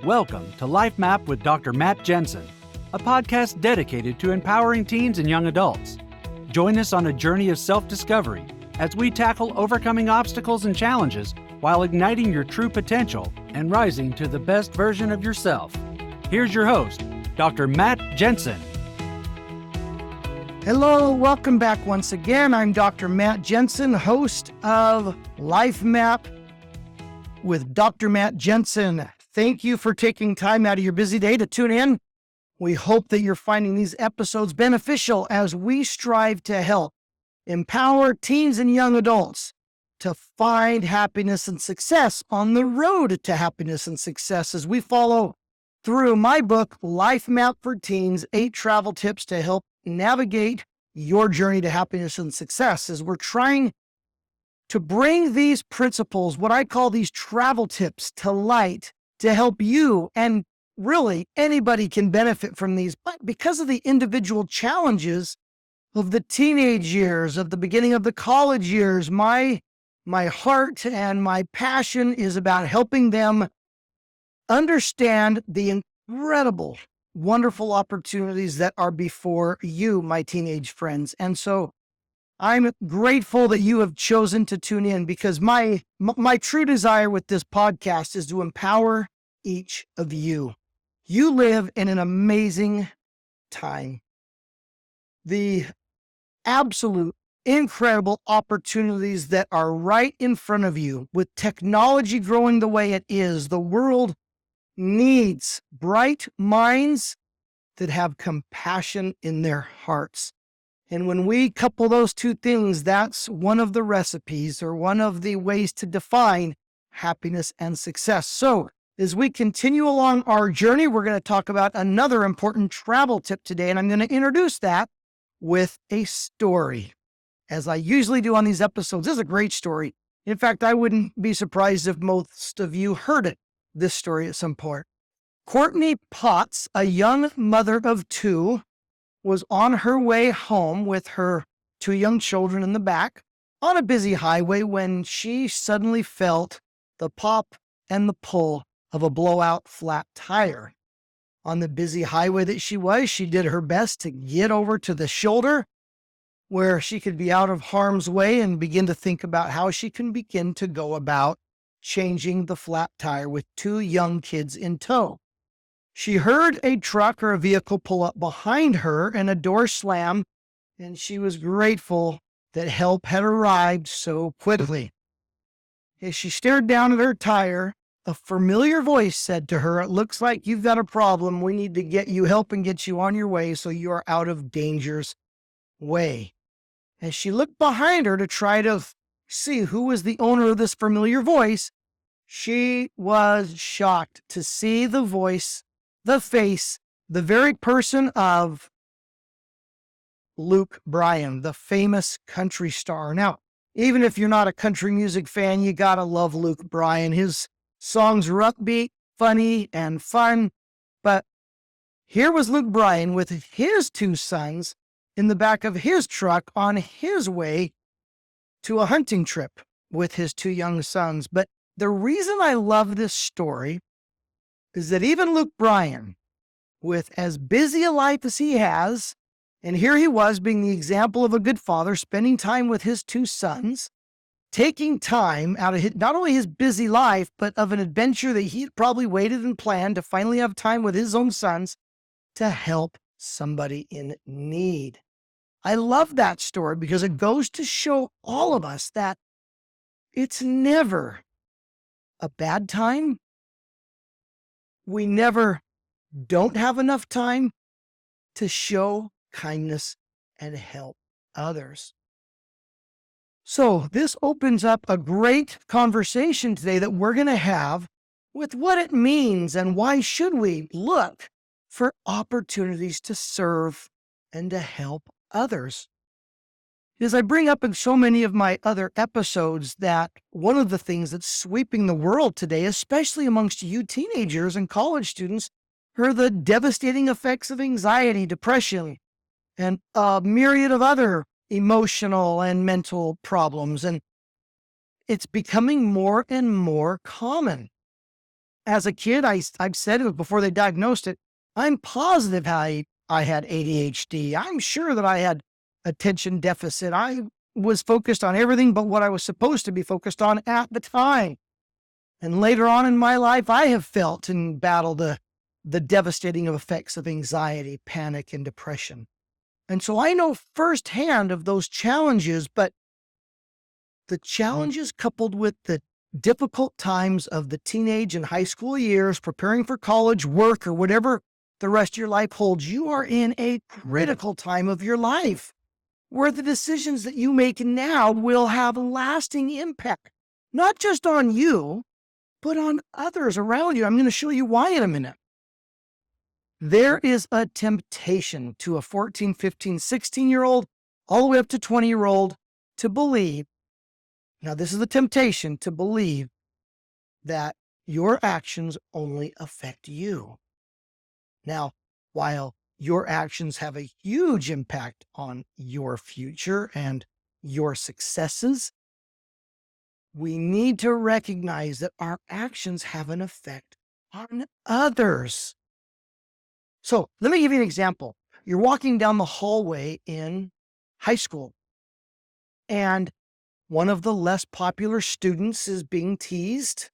Welcome to Lifemap with Dr. Matt Jensen, a podcast dedicated to empowering teens and young adults. Join us on a journey of self-discovery as we tackle overcoming obstacles and challenges while igniting your true potential and rising to the best version of yourself. Here's your host, Dr. Matt Jensen. Hello, welcome back once again. I'm Dr. Matt Jensen, host of Lifemap with Dr. Matt Jensen. Thank you for taking time out of your busy day to tune in. We hope that you're finding these episodes beneficial as we strive to help empower teens and young adults to find happiness and success on the road to happiness and success as we follow through my book, Lifemap for Teens, 8 Travel Tips to Help Navigate Your Journey to Happiness and Success, as we're trying to bring these principles, what I call these travel tips, to light to help you, and really anybody can benefit from these. But because of the individual challenges of the teenage years, of the beginning of the college years, my heart and my passion is about helping them understand the incredible, wonderful opportunities that are before you, my teenage friends. And so I'm grateful that you have chosen to tune in, because my true desire with this podcast is to empower each of you. You live in an amazing time. The absolute incredible opportunities that are right in front of you, with technology growing the way it is, the world needs bright minds that have compassion in their hearts. And when we couple those two things, that's one of the recipes, or one of the ways to define happiness and success. So as we continue along our journey, we're going to talk about another important travel tip today, and I'm going to introduce that with a story, as I usually do on these episodes. This is a great story. In fact, I wouldn't be surprised if most of you heard this story at some point. Courtney Potts, a young mother of 2, was on her way home with her 2 young children in the back on a busy highway when she suddenly felt the pop and the pull of a blowout flat tire. On the busy highway that she was, she did her best to get over to the shoulder where she could be out of harm's way and begin to think about how she can begin to go about changing the flat tire with 2 young kids in tow. She heard a truck or a vehicle pull up behind her and a door slam, and she was grateful that help had arrived so quickly. As she stared down at her tire, a familiar voice said to her, "It looks like you've got a problem. We need to get you help and get you on your way so you are out of danger's way." As she looked behind her to try to see who was the owner of this familiar voice, she was shocked to see the voice, the face, the very person of Luke Bryan, the famous country star. Now, even if you're not a country music fan, you gotta love Luke Bryan. His songs are upbeat, funny, and fun. But here was Luke Bryan with his 2 sons in the back of his truck on his way to a hunting trip with his 2 young sons. But the reason I love this story is that even Luke Bryan, with as busy a life as he has, and here he was being the example of a good father, spending time with his 2 sons, taking time out of not only his busy life, but of an adventure that he had probably waited and planned to finally have time with his own sons to help somebody in need. I love that story because it goes to show all of us that it's never a bad time. We never don't have enough time to show kindness and help others. So this opens up a great conversation today that we're going to have with what it means and why should we look for opportunities to serve and to help others. As I bring up in so many of my other episodes, that one of the things that's sweeping the world today, especially amongst you teenagers and college students, are the devastating effects of anxiety, depression, and a myriad of other emotional and mental problems. And it's becoming more and more common. as a kid, I've said it before they diagnosed it. I'm positive I had ADHD. I'm sure that I had attention deficit. I was focused on everything but what I was supposed to be focused on at the time. And later on in my life, I have felt and battled the devastating effects of anxiety, panic, and depression. And so I know firsthand of those challenges, but the challenges coupled with the difficult times of the teenage and high school years, preparing for college, work, or whatever the rest of your life holds, you are in a critical time of your life where the decisions that you make now will have a lasting impact, not just on you, but on others around you. I'm going to show you why in a minute. There is a temptation to a 14, 15, 16-year-old, all the way up to 20-year-old to believe. Now, this is the temptation to believe that your actions only affect you. Now, while your actions have a huge impact on your future and your successes, we need to recognize that our actions have an effect on others. So let me give you an example. You're walking down the hallway in high school, and one of the less popular students is being teased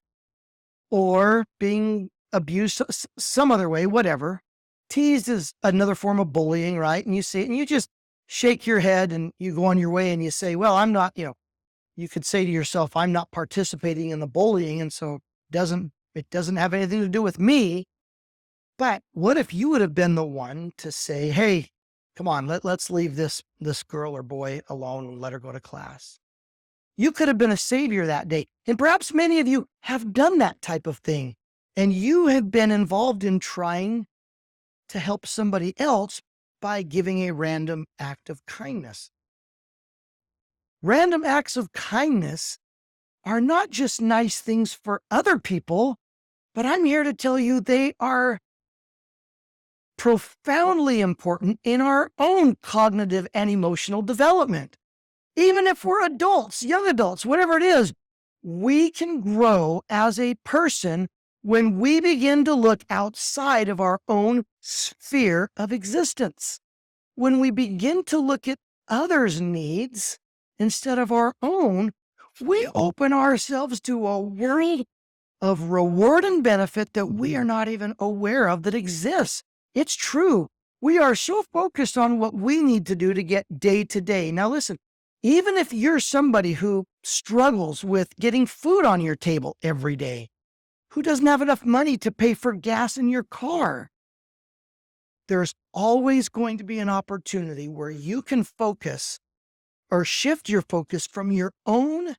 or being abused some other way, whatever. Teased is another form of bullying, right? And you see it and you just shake your head and you go on your way and you say, well, I'm not, you could say to yourself, I'm not participating in the bullying. And so it doesn't have anything to do with me. But what if you would have been the one to say, hey, come on, let's leave this girl or boy alone and let her go to class? You could have been a savior that day. And perhaps many of you have done that type of thing. And you have been involved in trying to help somebody else by giving a random act of kindness. Random acts of kindness are not just nice things for other people, but I'm here to tell you they are profoundly important in our own cognitive and emotional development. Even if we're adults, young adults, whatever it is, we can grow as a person when we begin to look outside of our own sphere of existence. When we begin to look at others' needs instead of our own, we open ourselves to a world of reward and benefit that we are not even aware of that exists. It's true. We are so focused on what we need to do to get day to day. Now listen, even if you're somebody who struggles with getting food on your table every day, who doesn't have enough money to pay for gas in your car, there's always going to be an opportunity where you can focus or shift your focus from your own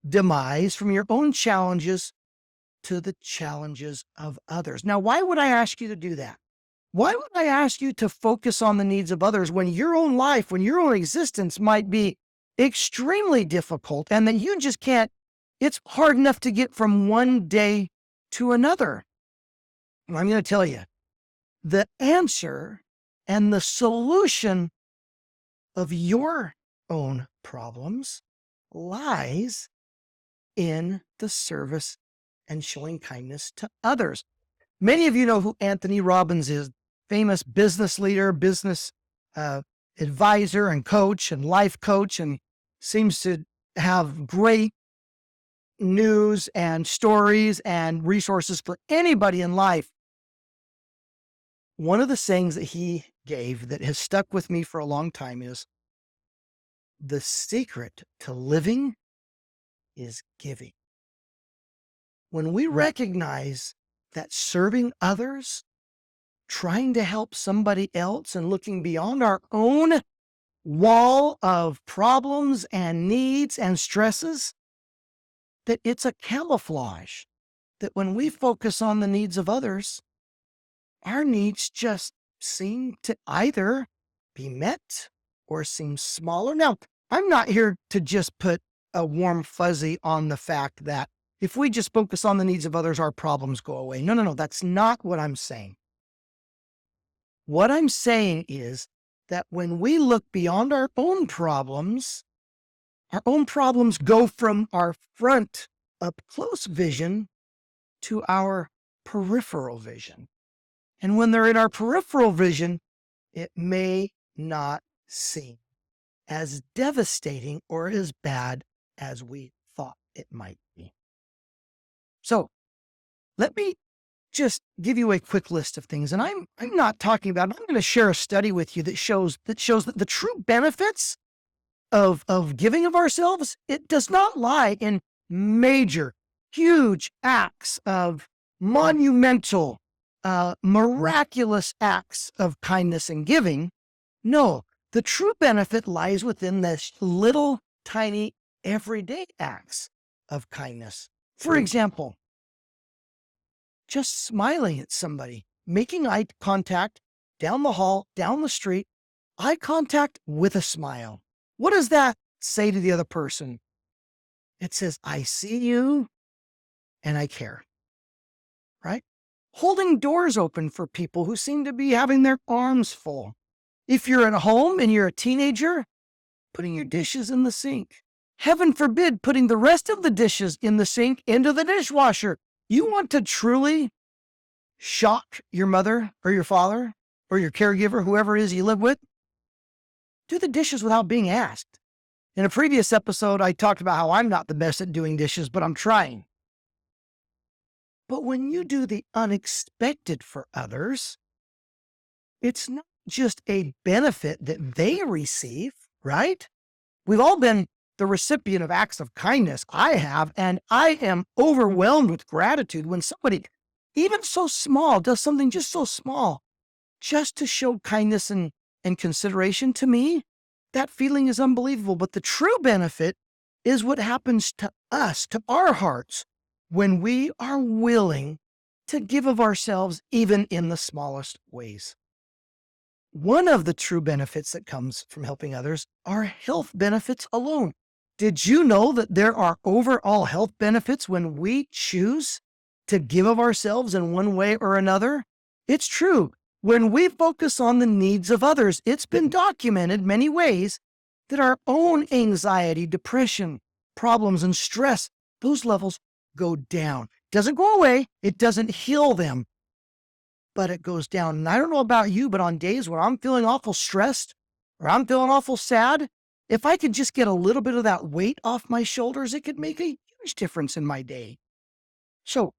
demise, from your own challenges to the challenges of others. Now, why would I ask you to do that? Why would I ask you to focus on the needs of others when your own life, when your own existence might be extremely difficult and that you just can't, it's hard enough to get from one day to another? And I'm going to tell you, the answer and the solution of your own problems lies in the service and showing kindness to others. Many of you know who Anthony Robbins is, famous business leader, business advisor and coach and life coach, and seems to have great news and stories and resources for anybody in life. One of the sayings that he gave that has stuck with me for a long time is, the secret to living is giving. When we recognize that serving others, trying to help somebody else and looking beyond our own wall of problems and needs and stresses, that it's a camouflage, that when we focus on the needs of others, our needs just seem to either be met or seem smaller. Now, I'm not here to just put a warm fuzzy on the fact that if we just focus on the needs of others, our problems go away. No. That's not what I'm saying. What I'm saying is that when we look beyond our own problems go from our front up close vision to our peripheral vision. And when they're in our peripheral vision, it may not seem as devastating or as bad as we thought it might be. So let me just give you a quick list of things. And I'm not talking about, I'm going to share a study with you that shows that the true benefits of giving of ourselves, it does not lie in major, huge acts of monumental, miraculous acts of kindness and giving. No, the true benefit lies within this little, tiny, everyday acts of kindness. For example, just smiling at somebody, making eye contact down the hall, down the street, eye contact with a smile. What does that say to the other person? It says, I see you and I care, right? Holding doors open for people who seem to be having their arms full. If you're at home and you're a teenager, putting your dishes in the sink. Heaven forbid, putting the rest of the dishes in the sink into the dishwasher. You want to truly shock your mother or your father or your caregiver, whoever it is you live with? Do the dishes without being asked. In a previous episode, I talked about how I'm not the best at doing dishes, but I'm trying. But when you do the unexpected for others, it's not just a benefit that they receive, right? We've all been the recipient of acts of kindness. I have, and I am overwhelmed with gratitude when somebody, even so small, does something just so small, just to show kindness and consideration to me. That feeling is unbelievable. But the true benefit is what happens to us, to our hearts, when we are willing to give of ourselves, even in the smallest ways. One of the true benefits that comes from helping others are health benefits alone. Did you know that there are overall health benefits when we choose to give of ourselves in one way or another? It's true. When we focus on the needs of others, it's been documented many ways that our own anxiety, depression, problems, and stress, those levels go down. It doesn't go away. It doesn't heal them, but it goes down. And I don't know about you, but on days where I'm feeling awful stressed or I'm feeling awful sad, if I could just get a little bit of that weight off my shoulders, it could make a huge difference in my day. So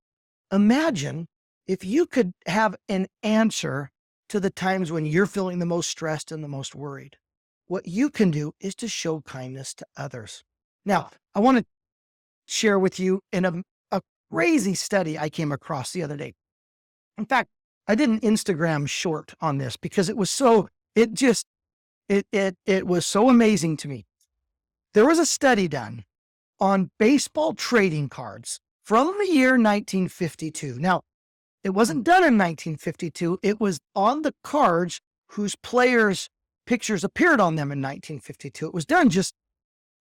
imagine if you could have an answer to the times when you're feeling the most stressed and the most worried. What you can do is to show kindness to others. Now, I want to share with you in a crazy study I came across the other day. In fact, I did an Instagram short on this because it was so, it was so amazing to me. There was a study done on baseball trading cards from the year 1952. Now, it wasn't done in 1952. It was on the cards whose players' pictures appeared on them in 1952. It was done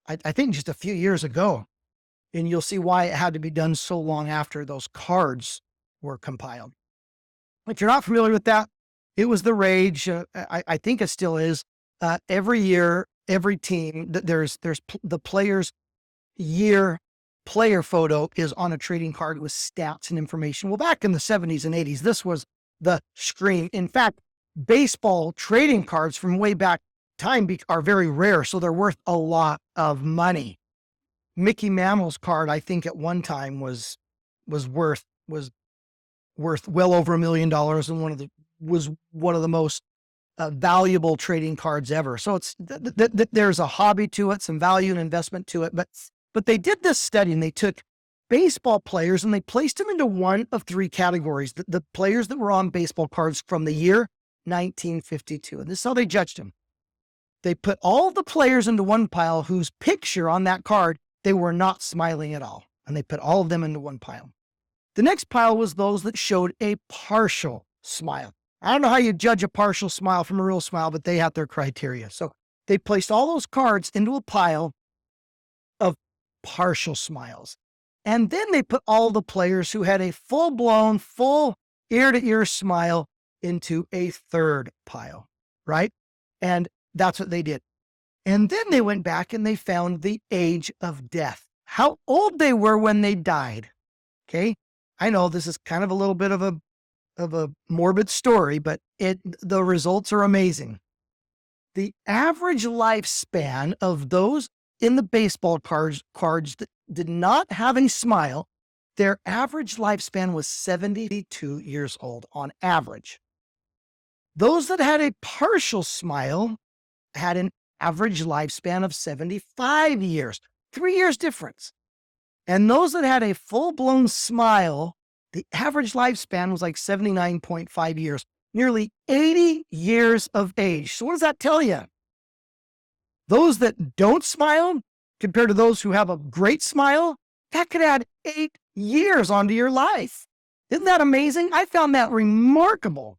I think just a few years ago. And you'll see why it had to be done so long after those cards were compiled. If you're not familiar with that, it was the rage. I think it still is. Every year, every team, there's the player's year player photo is on a trading card with stats and information. Well, back in the 70s and 80s, this was the scream. In fact, baseball trading cards from way back time are very rare, so they're worth a lot of money. Mickey Mantle's card, I think at one time was worth well over $1 million, and was one of the most valuable trading cards ever. So it's there's a hobby to it, some value and investment to it. But they did this study and they took baseball players and they placed them into one of three categories. The players that were on baseball cards from the year 1952, and this is how they judged them. They put all the players into one pile whose picture on that card they were not smiling at all, and they put all of them into one pile. The next pile was those that showed a partial smile. I don't know how you judge a partial smile from a real smile, but they had their criteria. So they placed all those cards into a pile of partial smiles. And then they put all the players who had a full-blown, full ear-to-ear smile into a third pile, right? And that's what they did. And then they went back and they found the age of death, how old they were when they died, okay? I know this is kind of a little bit of a morbid story, but the results are amazing. The average lifespan of those in the baseball cards that did not have any smile, their average lifespan was 72 years old on average. Those that had a partial smile had an average lifespan of 75 years, 3 years difference. And those that had a full-blown smile, the average lifespan was like 79.5 years, nearly 80 years of age. So what does that tell you? Those that don't smile compared to those who have a great smile, that could add 8 years onto your life. Isn't that amazing? I found that remarkable.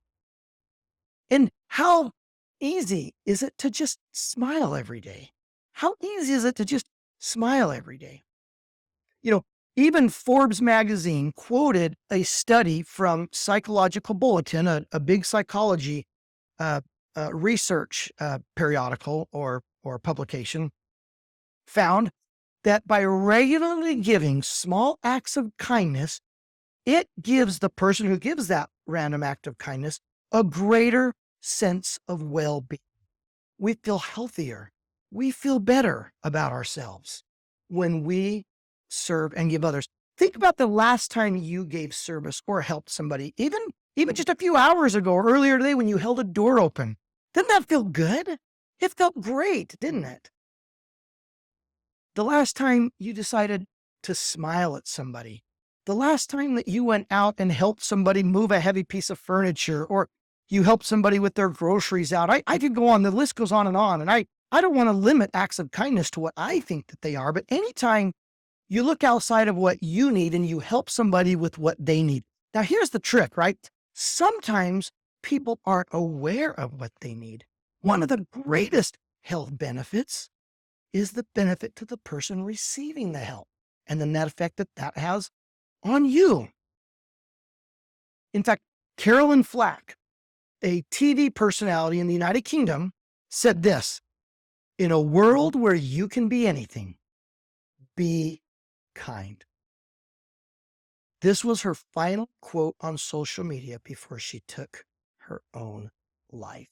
And how easy is it to just smile every day? How easy is it to just smile every day? You know, even Forbes magazine quoted a study from Psychological Bulletin, a big psychology research periodical or publication, found that by regularly giving small acts of kindness, it gives the person who gives that random act of kindness a greater sense of well-being. We feel healthier. We feel better about ourselves when we serve and give others. Think about the last time you gave service or helped somebody, even just a few hours ago or earlier today when you held a door open. Didn't that feel good? It felt great, didn't it? The last time you decided to smile at somebody, the last time that you went out and helped somebody move a heavy piece of furniture, or you helped somebody with their groceries out. I could go on, the list goes on. And I don't want to limit acts of kindness to what I think that they are, but anytime you look outside of what you need and you help somebody with what they need. Now, here's the trick, right? Sometimes people aren't aware of what they need. One of the greatest health benefits is the benefit to the person receiving the help and the net effect that has on you. In fact, Carolyn Flack, a TV personality in the United Kingdom, said this: in a world where you can be anything, be kind. This was her final quote on social media before she took her own life.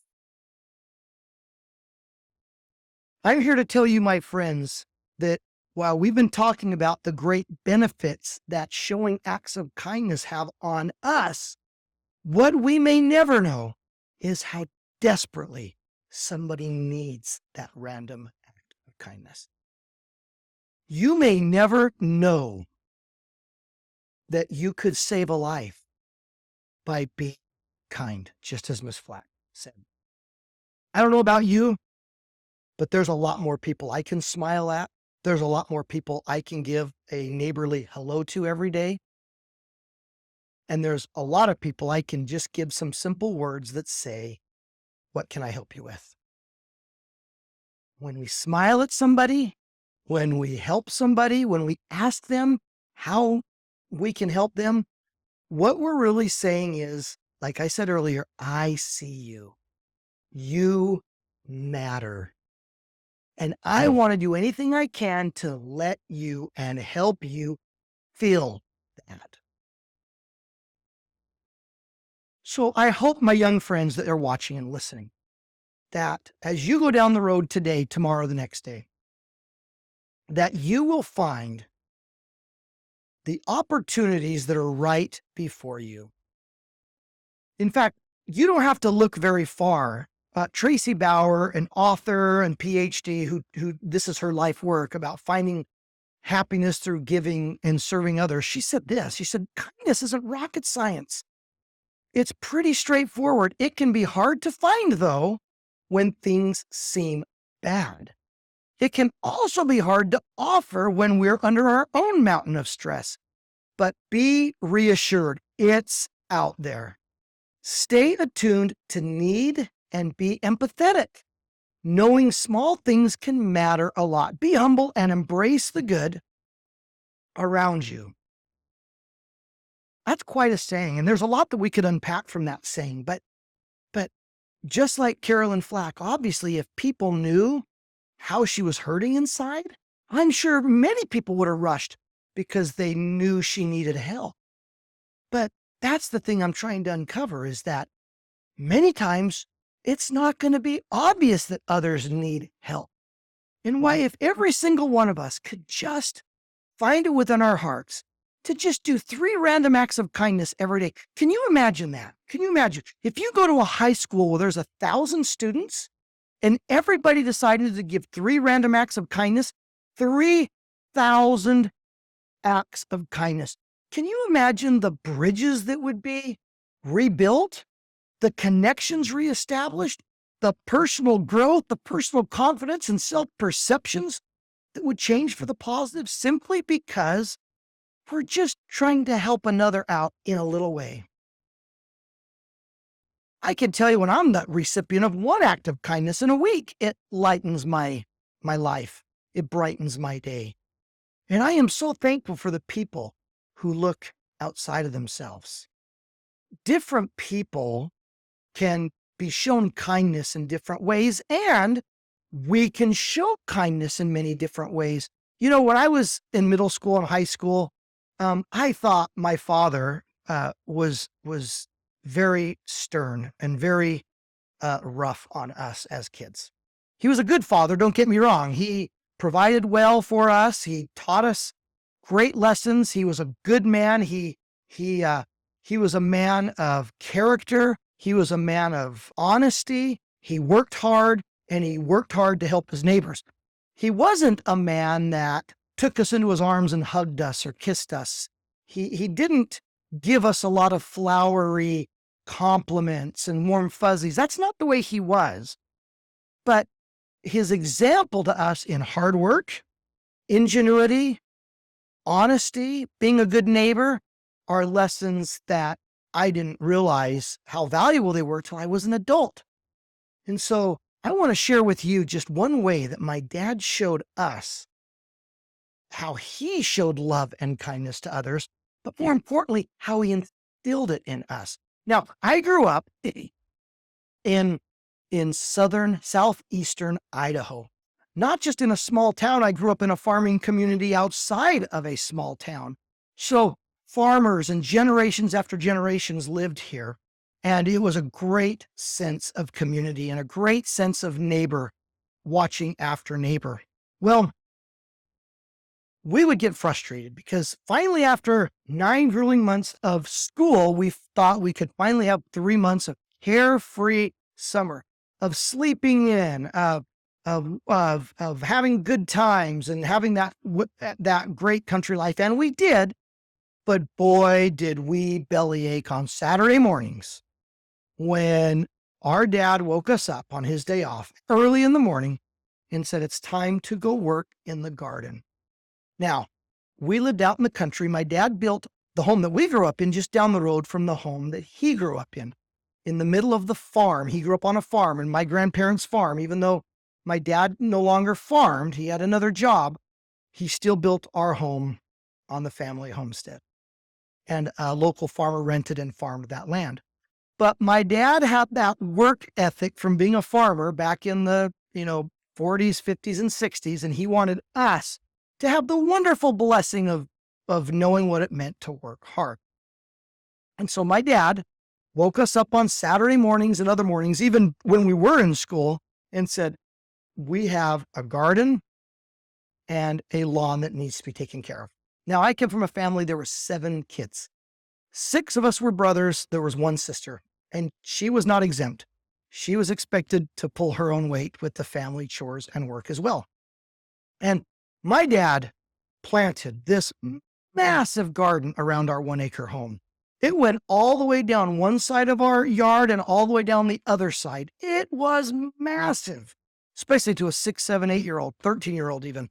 I'm here to tell you, my friends, that while we've been talking about the great benefits that showing acts of kindness have on us, what we may never know is how desperately somebody needs that random act of kindness. You may never know that you could save a life by being kind, just as Ms. Flack said. I don't know about you, but there's a lot more people I can smile at. There's a lot more people I can give a neighborly hello to every day. And there's a lot of people I can just give some simple words that say, what can I help you with? When we smile at somebody, when we help somebody, when we ask them how we can help them, what we're really saying is, like I said earlier, I see you. You matter. And I want to do anything I can to let you and help you feel that. So I hope, my young friends that are watching and listening, that as you go down the road today, tomorrow, the next day, that you will find the opportunities that are right before you. In fact, you don't have to look very far. Tracy Bauer, an author and PhD who this is her life work about finding happiness through giving and serving others. She said this, she said, kindness isn't rocket science. It's pretty straightforward. It can be hard to find, though, when things seem bad. It can also be hard to offer when we're under our own mountain of stress. But be reassured, it's out there. Stay attuned to need and be empathetic. Knowing small things can matter a lot. Be humble and embrace the good around you. That's quite a saying, and there's a lot that we could unpack from that saying. But just like Carolyn Flack, obviously, if people knew how she was hurting inside, I'm sure many people would have rushed because they knew she needed help. But that's the thing I'm trying to uncover, is that many times it's not going to be obvious that others need help. And why, if every single one of us could just find it within our hearts to just do 3 random acts of kindness every day. Can you imagine that? Can you imagine if you go to a high school where there's 1,000 students and everybody decided to give 3 random acts of kindness, 3,000 acts of kindness. Can you imagine the bridges that would be rebuilt, the connections reestablished, the personal growth, the personal confidence and self-perceptions that would change for the positive, simply because we're just trying to help another out in a little way? I can tell you, when I'm the recipient of 1 act of kindness in a week, it lightens my life. It brightens my day. And I am so thankful for the people who look outside of themselves. Different people can be shown kindness in different ways, and we can show kindness in many different ways. You know, when I was in middle school and high school, I thought my father was very stern and very rough on us as kids. He was a good father, don't get me wrong. He provided well for us. He taught us great lessons. He was a good man. He was a man of character. He was a man of honesty. He worked hard, and he worked hard to help his neighbors. He wasn't a man that took us into his arms and hugged us or kissed us. He didn't give us a lot of flowery compliments and warm fuzzies. That's not the way he was. But his example to us in hard work, ingenuity, honesty, being a good neighbor, are lessons that I didn't realize how valuable they were till I was an adult. And so I want to share with you just one way that my dad showed us how he showed love and kindness to others, but more importantly, how he instilled it in us. Now, I grew up in southeastern Idaho. Not just in a small town, I grew up in a farming community outside of a small town. So farmers and generations after generations lived here. And it was a great sense of community and a great sense of neighbor watching after neighbor. Well, we would get frustrated because finally, after 9 grueling months of school, we thought we could finally have 3 months of carefree summer, of sleeping in, of having good times and having that great country life. And we did, but boy, did we bellyache on Saturday mornings when our dad woke us up on his day off early in the morning and said, it's time to go work in the garden. Now, we lived out in the country. My dad built the home that we grew up in just down the road from the home that he grew up in the middle of the farm. He grew up on a farm, and my grandparents' farm. Even though my dad no longer farmed, he had another job, he still built our home on the family homestead. And a local farmer rented and farmed that land. But my dad had that work ethic from being a farmer back in the 40s, 50s, and 60s, and he wanted us to have the wonderful blessing of knowing what it meant to work hard. And so my dad woke us up on Saturday mornings and other mornings, even when we were in school, and said, we have a garden and a lawn that needs to be taken care of. Now, I came from a family, there were 7 kids. 6 of us were brothers. There was 1 sister, and she was not exempt. She was expected to pull her own weight with the family chores and work as well. And my dad planted this massive garden around our 1-acre home. It went all the way down one side of our yard and all the way down the other side. It was massive, especially to a 6, 7, 8-year-old, 13-year-old even.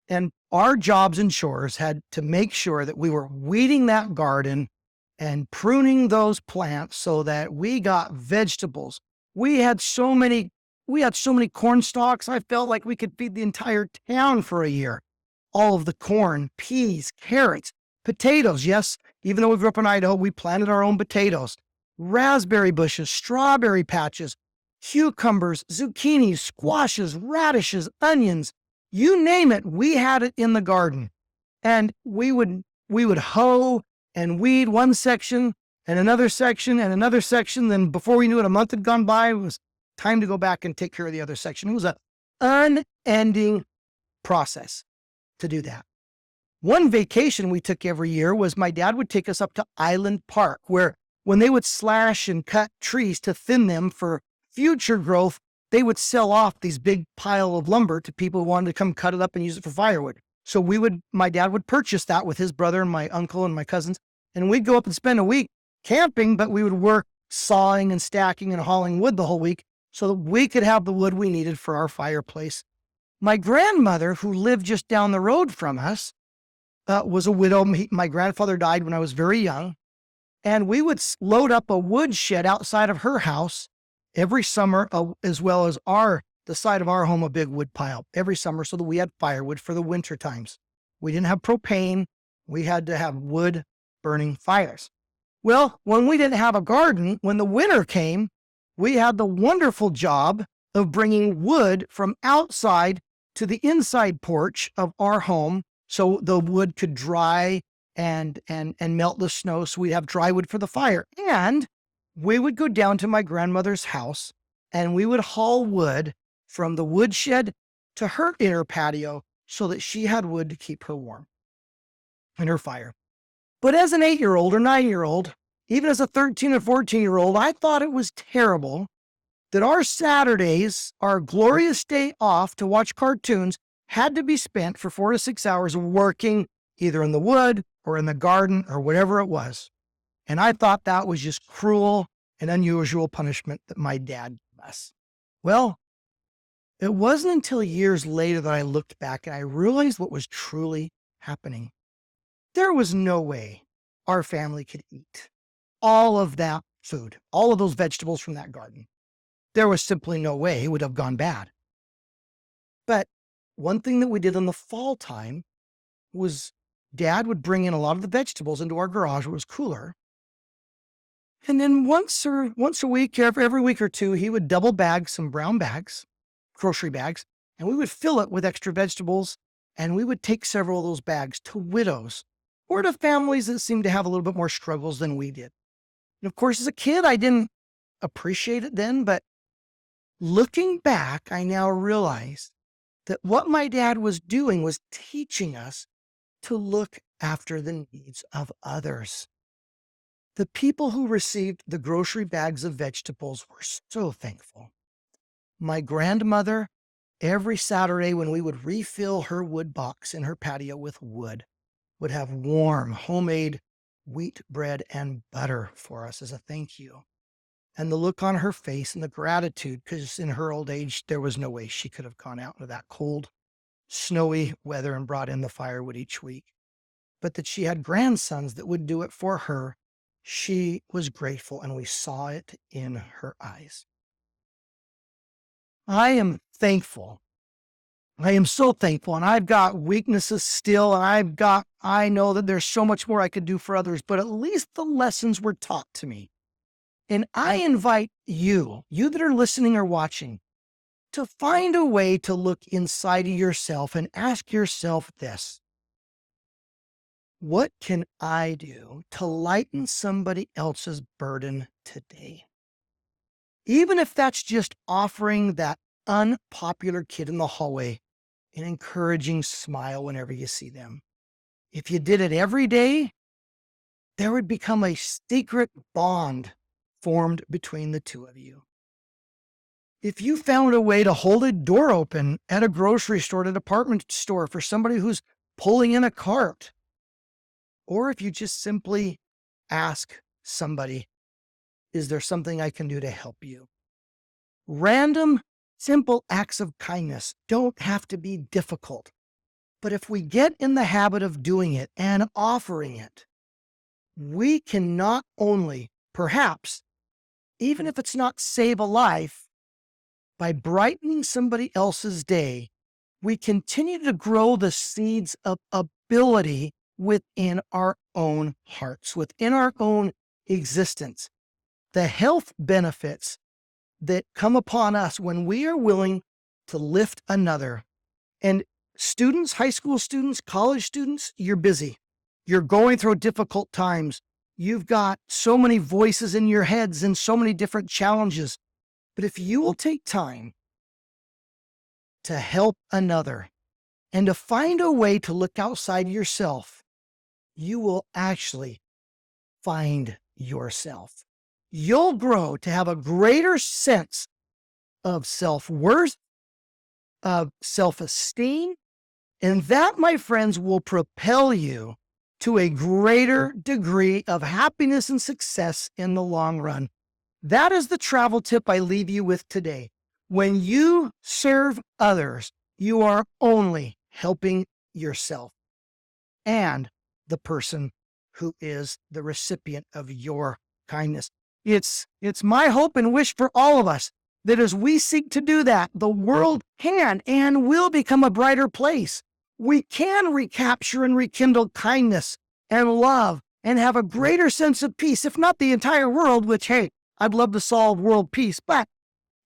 And our jobs and chores had to make sure that we were weeding that garden and pruning those plants so that we got vegetables. We had so many corn stalks, I felt like we could feed the entire town for a year. All of the corn, peas, carrots, potatoes. Yes, even though we grew up in Idaho, we planted our own potatoes, raspberry bushes, strawberry patches, cucumbers, zucchinis, squashes, radishes, onions, you name it, we had it in the garden. And we would hoe and weed one section and another section and another section. Then before we knew it, a month had gone by. It was time to go back and take care of the other section. It was an unending process to do that. One vacation we took every year was my dad would take us up to Island Park, where when they would slash and cut trees to thin them for future growth, they would sell off these big pile of lumber to people who wanted to come cut it up and use it for firewood. So my dad would purchase that with his brother and my uncle and my cousins, and we'd go up and spend a week camping, but we would work sawing and stacking and hauling wood the whole week so that we could have the wood we needed for our fireplace. My grandmother, who lived just down the road from us, was a widow. My grandfather died when I was very young, and we would load up a wood shed outside of her house every summer, as well as the side of our home, a big wood pile every summer, so that we had firewood for the winter times. We didn't have propane. We had to have wood burning fires. Well, when we didn't have a garden, when the winter came, we had the wonderful job of bringing wood from outside to the inside porch of our home so the wood could dry and melt the snow, so we'd have dry wood for the fire. And we would go down to my grandmother's house and we would haul wood from the woodshed to her inner patio so that she had wood to keep her warm in her fire. But as an 8-year-old or 9-year-old, even as a 13 or 14-year-old, I thought it was terrible that our Saturdays, our glorious day off to watch cartoons, had to be spent for 4 to 6 hours working either in the wood or in the garden or whatever it was. And I thought that was just cruel and unusual punishment that my dad gave us. Well, it wasn't until years later that I looked back and I realized what was truly happening. There was no way our family could eat all of that food, all of those vegetables from that garden. There was simply no way. It would have gone bad. But one thing that we did in the fall time was Dad would bring in a lot of the vegetables into our garage where it was cooler. And then once a week, every week or two, he would double bag some brown bags, grocery bags, and we would fill it with extra vegetables, and we would take several of those bags to widows or to families that seemed to have a little bit more struggles than we did. And of course, as a kid, I didn't appreciate it then, but looking back, I now realize that what my dad was doing was teaching us to look after the needs of others. The people who received the grocery bags of vegetables were so thankful. My grandmother, every Saturday when we would refill her wood box in her patio with wood, would have warm, homemade wheat bread and butter for us as a thank you. And the look on her face and the gratitude, because in her old age, there was no way she could have gone out into that cold, snowy weather and brought in the firewood each week. But that she had grandsons that would do it for her, she was grateful, and we saw it in her eyes. I am thankful. I am so thankful, and I've got weaknesses still, and I know that there's so much more I could do for others, but at least the lessons were taught to me. And I invite you that are listening or watching, to find a way to look inside of yourself and ask yourself this: what can I do to lighten somebody else's burden today? Even if that's just offering that unpopular kid in the hallway an encouraging smile whenever you see them. If you did it every day, there would become a secret bond formed between the two of you. If you found a way to hold a door open at a grocery store, at a department store for somebody who's pulling in a cart, or if you just simply ask somebody, is there something I can do to help you? Random, simple acts of kindness don't have to be difficult. But if we get in the habit of doing it and offering it, we can not only, perhaps, even if it's not save a life, by brightening somebody else's day, we continue to grow the seeds of ability within our own hearts, within our own existence. The health benefits that come upon us when we are willing to lift another. And students, high school students, college students, you're busy. You're going through difficult times. You've got so many voices in your heads and so many different challenges. But if you will take time to help another and to find a way to look outside yourself, you will actually find yourself. You'll grow to have a greater sense of self-worth, of self-esteem, and that, my friends, will propel you to a greater degree of happiness and success in the long run. That is the travel tip I leave you with today. When you serve others, you are only helping yourself and the person who is the recipient of your kindness. It's my hope and wish for all of us that as we seek to do that, the world can and will become a brighter place. We can recapture and rekindle kindness and love and have a greater sense of peace, if not the entire world, which, hey, I'd love to solve world peace, but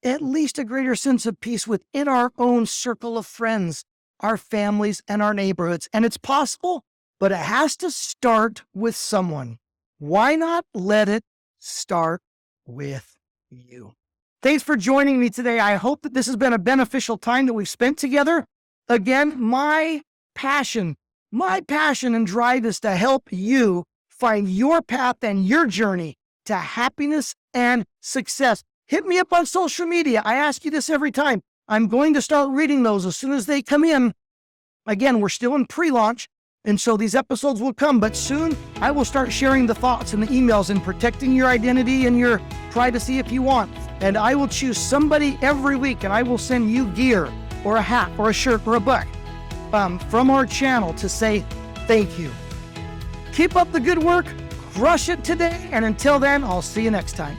at least a greater sense of peace within our own circle of friends, our families, and our neighborhoods. And it's possible, but it has to start with someone. Why not let it start with you? Thanks for joining me today. I hope that this has been a beneficial time that we've spent together. Again, my passion and drive is to help you find your path and your journey to happiness and success. Hit me up on social media. I ask you this every time. I'm going to start reading those as soon as they come in. Again, we're still in pre-launch, and so these episodes will come, but soon I will start sharing the thoughts and the emails and protecting your identity and your privacy if you want. And I will choose somebody every week, and I will send you gear or a hat or a shirt or a book from our channel to say thank you. Keep up the good work, crush it today, and until then, I'll see you next time.